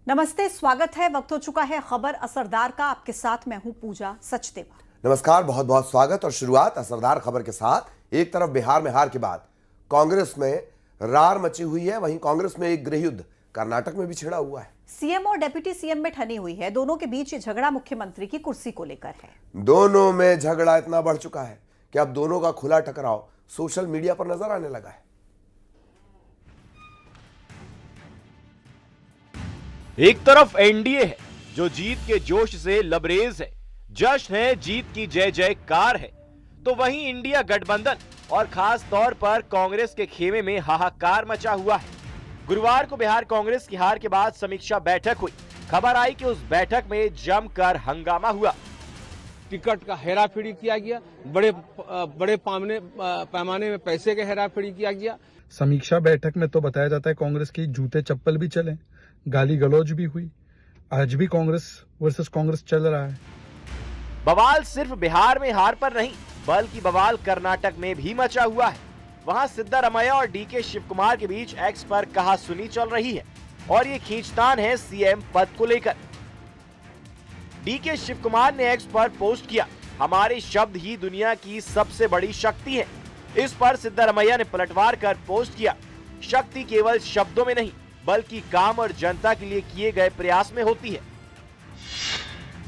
नमस्ते, स्वागत है। वक्त हो चुका है खबर असरदार का। आपके साथ मैं हूं पूजा सचदेवा। नमस्कार, बहुत बहुत स्वागत। और शुरुआत असरदार खबर के साथ। एक तरफ बिहार में हार के बाद कांग्रेस में रार मची हुई है, वहीं कांग्रेस में एक गृह युद्ध कर्नाटक में भी छिड़ा हुआ है। सीएम और डिप्टी सीएम में ठनी हुई है। दोनों के बीच ये झगड़ा मुख्यमंत्री की कुर्सी को लेकर है। दोनों में झगड़ा इतना बढ़ चुका है कि अब दोनों का खुला टकराव सोशल मीडिया पर नजर आने लगा है। एक तरफ एनडीए है जो जीत के जोश से लबरेज है, जश्न है, जीत की जय जयकार है, तो वहीं इंडिया गठबंधन और खास तौर पर कांग्रेस के खेमे में हाहाकार मचा हुआ है। गुरुवार को बिहार कांग्रेस की हार के बाद समीक्षा बैठक हुई। खबर आई कि उस बैठक में जमकर हंगामा हुआ। टिकट का हेराफेरी किया गया, बड़े पैमाने में पैसे का हेराफेरी किया गया। समीक्षा बैठक में तो बताया जाता है कांग्रेस की जूते चप्पल भी चले, गाली गलौज भी हुई। आज भी कांग्रेस वर्सेस कांग्रेस चल रहा है। बवाल सिर्फ बिहार में हार पर नहीं, बल्कि बवाल कर्नाटक में भी मचा हुआ है। वहां सिद्धारमैया और डीके शिव कुमार के बीच एक्स पर कहासुनी चल रही है और ये खींचतान है सीएम पद को लेकर। डीके शिव कुमार ने एक्स पर पोस्ट किया, हमारे शब्द ही दुनिया की सबसे बड़ी शक्ति है। इस पर सिद्धारमैया ने पलटवार कर पोस्ट किया, शक्ति केवल शब्दों में नहीं बल्कि काम और जनता के लिए किए गए प्रयास में होती है।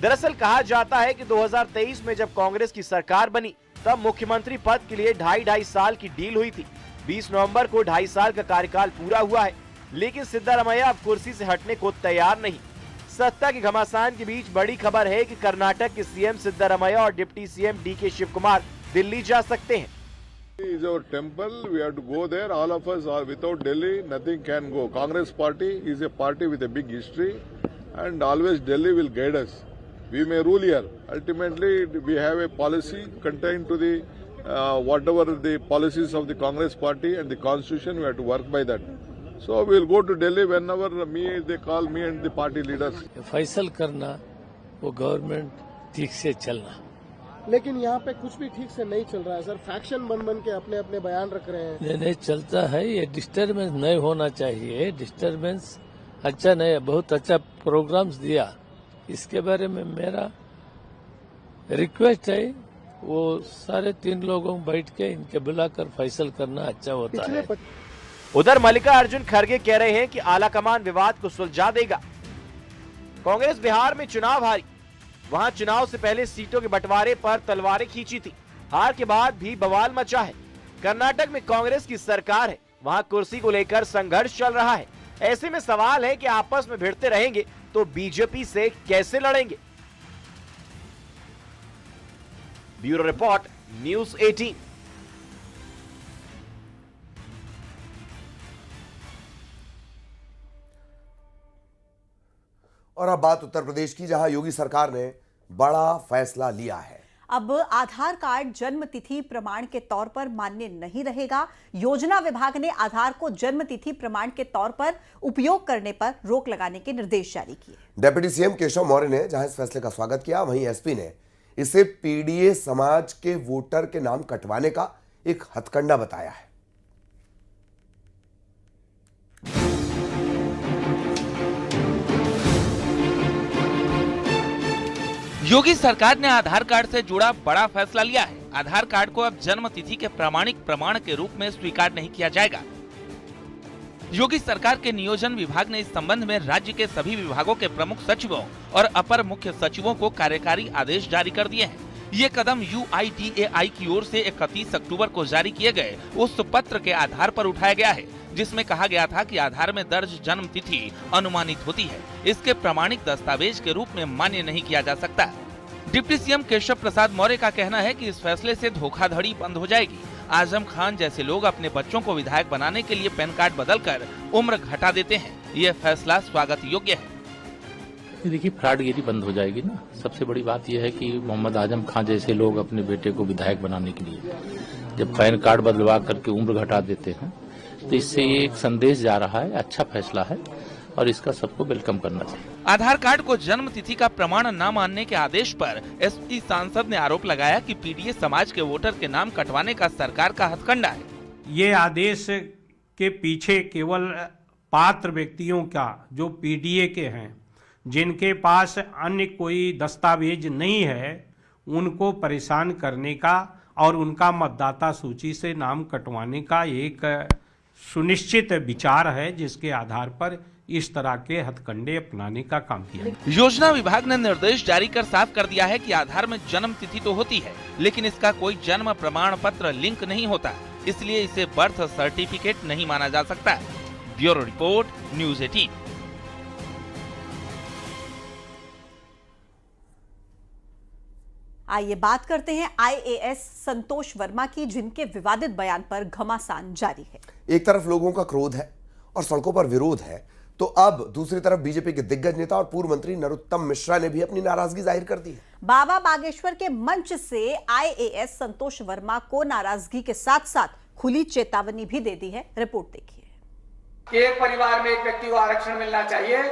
दरअसल कहा जाता है कि 2023 में जब कांग्रेस की सरकार बनी तब मुख्यमंत्री पद के लिए 2.5 साल की डील हुई थी। 20 नवंबर को 2.5 साल का कार्यकाल पूरा हुआ है, लेकिन सिद्धारमैया अब कुर्सी से हटने को तैयार नहीं। सत्ता के घमासान के बीच बड़ी खबर है कि कर्नाटक के सीएम सिद्धारमैया और deputy CM DK Shivakumar Delhi जा सकते हैं। is our temple. We have to go there. All of us are without Delhi. Nothing can go. Congress party is a party with a big history, and always Delhi will guide us. We may rule here. Ultimately, we have a policy contained to the whatever the policies of the Congress party and the constitution. We have to work by that. So we will go to Delhi whenever they call me and the party leaders. Faisal करना, वो government ठीक से चलना। लेकिन यहाँ पे कुछ भी ठीक से नहीं चल रहा है सर। फैक्शन बन के अपने अपने बयान रख रहे हैं। नहीं चलता है, ये डिस्टर्बेंस नहीं होना चाहिए। डिस्टर्बेंस अच्छा नहीं है। बहुत अच्छा प्रोग्राम्स दिया, इसके बारे में मेरा रिक्वेस्ट है वो सारे 3 लोगों बैठ के इनके बुलाकर फैसल करना अच्छा होता है। उधर मल्लिकार्जुन खड़गे कह रहे हैं कि आलाकमान विवाद को सुलझा देगा। कांग्रेस बिहार में चुनाव हारी, वहां चुनाव से पहले सीटों के बंटवारे पर तलवारें खींची थी। हार के बाद भी बवाल मचा है। कर्नाटक में कांग्रेस की सरकार है, वहां कुर्सी को लेकर संघर्ष चल रहा है। ऐसे में सवाल है कि आपस में भिड़ते रहेंगे तो बीजेपी से कैसे लड़ेंगे। Bureau report, news 18। और अब बात उत्तर प्रदेश की, जहां योगी सरकार ने बड़ा फैसला लिया है। अब आधार कार्ड जन्म तिथि प्रमाण के तौर पर मान्य नहीं रहेगा। योजना विभाग ने आधार को जन्म तिथि प्रमाण के तौर पर उपयोग करने पर रोक लगाने के निर्देश जारी किए। डिप्टी सीएम केशव मौर्य ने जहां इस फैसले का स्वागत किया, वहीं एसपी ने इसे पीडीए समाज के वोटर के नाम कटवाने का एक हथकंडा बताया है। योगी सरकार ने आधार कार्ड से जुड़ा बड़ा फैसला लिया है। आधार कार्ड को अब जन्म तिथि के प्रामाणिक प्रमाण के रूप में स्वीकार नहीं किया जाएगा। योगी सरकार के नियोजन विभाग ने इस संबंध में राज्य के सभी विभागों के प्रमुख सचिवों और अपर मुख्य सचिवों को कार्यकारी आदेश जारी कर दिए हैं। ये कदम UIDAI की ओर से 31 अक्टूबर को जारी किए गए उस पत्र के आधार पर उठाया गया है, जिसमें कहा गया था कि आधार में दर्ज जन्म तिथि अनुमानित होती है, इसके प्रामाणिक दस्तावेज के रूप में मान्य नहीं किया जा सकता। डिप्टी सीएम केशव प्रसाद मौर्य का कहना है कि इस फैसले से धोखाधड़ी बंद हो जाएगी। आजम खान जैसे लोग अपने बच्चों को विधायक बनाने के लिए पैन कार्ड बदलकर उम्र घटा देते हैं। ये फैसला स्वागत योग्य है। देखिए, फ्रॉडगिरी बंद हो जाएगी ना। सबसे बड़ी बात यह है कि मोहम्मद आजम खान जैसे लोग अपने बेटे को विधायक बनाने के लिए जब पैन कार्ड बदलवा करके उम्र घटा देते हैं, तो इससे ये एक संदेश जा रहा है। अच्छा फैसला है और इसका सबको वेलकम करना चाहिए। आधार कार्ड को जन्म तिथि का प्रमाण न मानने के आदेश पर एसपी सांसद ने आरोप लगाया कि पीडीए समाज के वोटर के नाम कटवाने का सरकार का हथकंडा है। ये आदेश के पीछे केवल पात्र व्यक्तियों का जो पीडीए के हैं, जिनके पास अन्य कोई दस्तावेज नहीं है, उनको परेशान करने का और उनका मतदाता सूची से नाम कटवाने का एक सुनिश्चित विचार है, जिसके आधार पर इस तरह के हथकंडे अपनाने का काम किया। योजना विभाग ने निर्देश जारी कर साफ कर दिया है कि आधार में जन्म तिथि तो होती है, लेकिन इसका कोई जन्म प्रमाण पत्र लिंक नहीं होता, इसलिए इसे बर्थ सर्टिफिकेट नहीं माना जा सकता। Bureau report, news 18। आइए बात करते हैं आईएएस संतोष वर्मा की, जिनके विवादित बयान पर घमासान जारी है। एक तरफ लोगों का क्रोध है और सड़कों पर विरोध है, तो अब दूसरी तरफ बीजेपी के दिग्गज नेता और पूर्व मंत्री नरोत्तम मिश्रा ने भी अपनी नाराजगी जाहिर कर दी है। बाबा बागेश्वर के मंच से आईएएस संतोष वर्मा को नाराजगी के साथ साथ खुली चेतावनी भी दे दी है। रिपोर्ट देखिए। एक परिवार में एक व्यक्ति को आरक्षण मिलना चाहिए,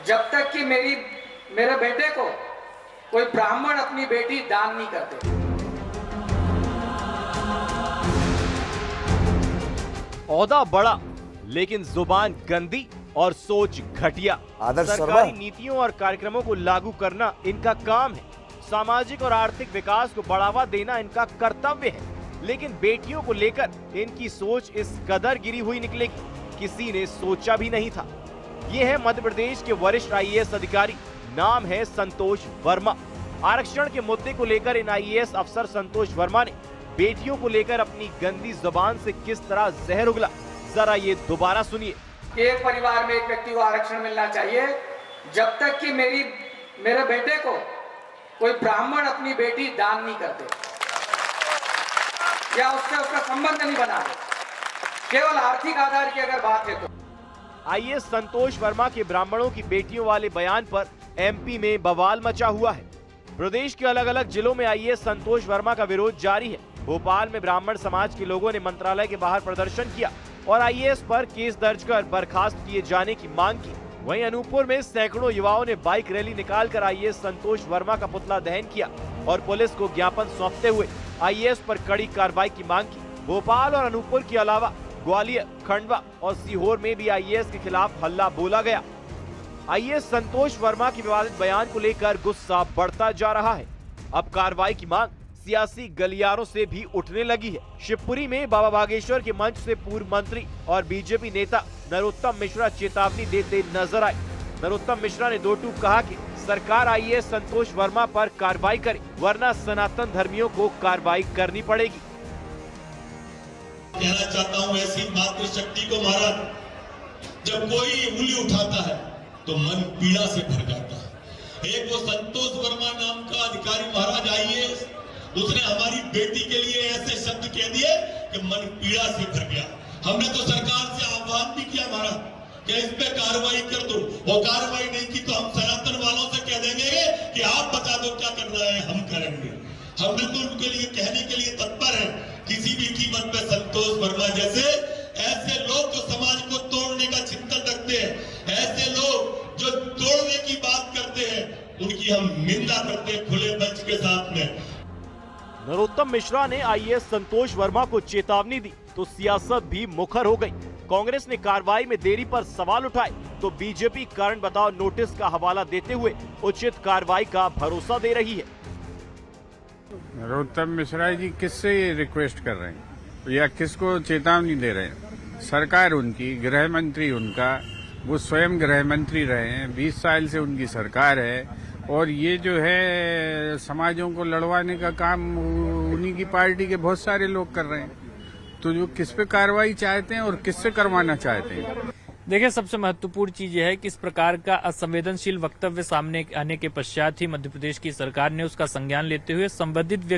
जब तक कि मेरे बेटे को कोई ब्राह्मण अपनी बेटी दान नहीं करते। ओहदा बड़ा लेकिन जुबान गंदी और सोच घटिया। सरकारी नीतियों और कार्यक्रमों को लागू करना इनका काम है, सामाजिक और आर्थिक विकास को बढ़ावा देना इनका कर्तव्य है, लेकिन बेटियों को लेकर इनकी सोच इस कदर गिरी हुई निकलेगी, किसी ने सोचा भी नहीं था। ये है मध्य प्रदेश के वरिष्ठ आईएएस अधिकारी, नाम है संतोष वर्मा। आरक्षण के मुद्दे को लेकर इन आईएएस अफसर संतोष वर्मा ने बेटियों को लेकर अपनी गंदी जुबान से किस तरह जहर उगला, जरा ये दोबारा सुनिए। एक परिवार में एक व्यक्ति को आरक्षण मिलना चाहिए, जब तक कि मेरे बेटे को कोई ब्राह्मण अपनी बेटी दान नहीं करते या उससे उसका संबंध नहीं बना दे, केवल आर्थिक आधार की अगर बात है तो। आईएएस संतोष वर्मा के ब्राह्मणों की बेटियों वाले बयान पर एमपी में बवाल मचा हुआ है। प्रदेश के अलग अलग जिलों में आईएएस संतोष वर्मा का विरोध जारी है। भोपाल में ब्राह्मण समाज के लोगों ने मंत्रालय के बाहर प्रदर्शन किया और आईएएस पर केस दर्ज कर बर्खास्त किए जाने की मांग की। वहीं अनूपपुर में सैकड़ों युवाओं ने बाइक रैली निकालकर आईएएस संतोष वर्मा का पुतला दहन किया और पुलिस को ज्ञापन सौंपते हुए आईएएस पर कड़ी कार्रवाई की मांग की। भोपाल और अनूपपुर के अलावा ग्वालियर, खंडवा और सीहोर में भी आईएएस के खिलाफ हल्ला बोला गया। आईएएस संतोष वर्मा के विवादित बयान को लेकर गुस्सा बढ़ता जा रहा है। अब कार्रवाई की मांग सियासी गलियारों से भी उठने लगी है। शिवपुरी में बाबा बागेश्वर के मंच से पूर्व मंत्री और बीजेपी नेता नरोत्तम मिश्रा चेतावनी देते नजर आए। नरोत्तम मिश्रा ने दो टूक कहा कि सरकार आईएएस संतोष वर्मा पर कार्रवाई करे, वरना सनातन धर्मियों को कार्रवाई करनी पड़ेगी। कहना चाहता हूँ ऐसी मातृशक्ति को महाराज, जब कोई उंगली उठाता है तो मन पीड़ा से भर जाता है। एक वो संतोष वर्मा नाम का अधिकारी महाराज आईएएस, उसने हमारी बेटी के लिए ऐसे शब्द कह दिए कि मन पीड़ा से भर गया। हमने तो सरकार से आह्वान भी किया महाराज कि इस पे कार्रवाई कर दो, वो कार्रवाई नहीं की तो हम सनातन वालों से कह देंगे कि आप बता दो क्या करना है, हम करेंगे। हम बिल्कुल उनके लिए कहने के लिए तत्पर हैं, किसी भी कीमत पे संतोष वर्मा जैसे ऐसे लोग जो समाज को तोड़ने का चिंतन रखते हैं, ऐसे लोग जो तोड़ने की बात करते हैं, उनकी हम निंदा करते हैं खुले मंच के साथ में। नरोत्तम मिश्रा ने आईएएस संतोष वर्मा को चेतावनी दी तो सियासत भी मुखर हो गई। कांग्रेस ने कार्रवाई में देरी पर सवाल उठाए तो बीजेपी कारण बताओ नोटिस का हवाला देते हुए उचित कार्रवाई का भरोसा दे रही है। नरोत्तम मिश्रा जी किससे रिक्वेस्ट कर रहे हैं या किसको चेतावनी दे रहे हैं? सरकार उनकी, गृह मंत्री उनका, वो स्वयं गृह मंत्री रहे हैं, 20 साल से उनकी सरकार है और ये जो है समाजों को लड़वाने का काम उन्हीं की पार्टी के बहुत सारे लोग कर रहे हैं। तो जो किस पे कार्रवाई चाहते हैं और किससे करवाना चाहते हैं? देखिए, सबसे महत्वपूर्ण चीज यह है कि इस प्रकार का असंवेदनशील वक्तव्य सामने आने के पश्चात ही मध्य प्रदेश की सरकार ने उसका संज्ञान लेते हुए संबंधित